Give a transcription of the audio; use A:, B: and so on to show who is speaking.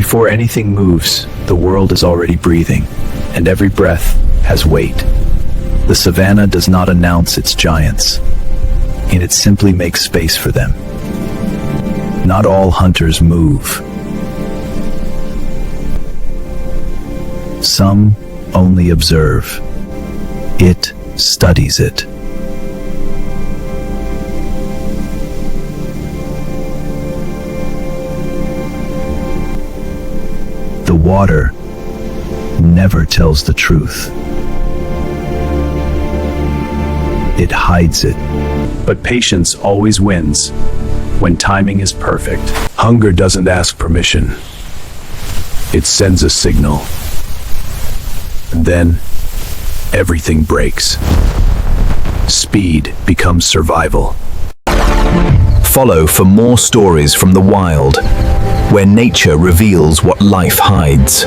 A: Before anything moves, the world is already breathing, and every breath has weight. The savanna does not announce its giants, and it simply makes space for them. Not all hunters move. Some only observe. It studies it. The water never tells the truth. It hides it. But patience always wins when timing is perfect. Hunger doesn't ask permission. It sends a signal. And then everything breaks. Speed becomes survival.
B: Follow for more stories from the wild, where nature reveals what life hides.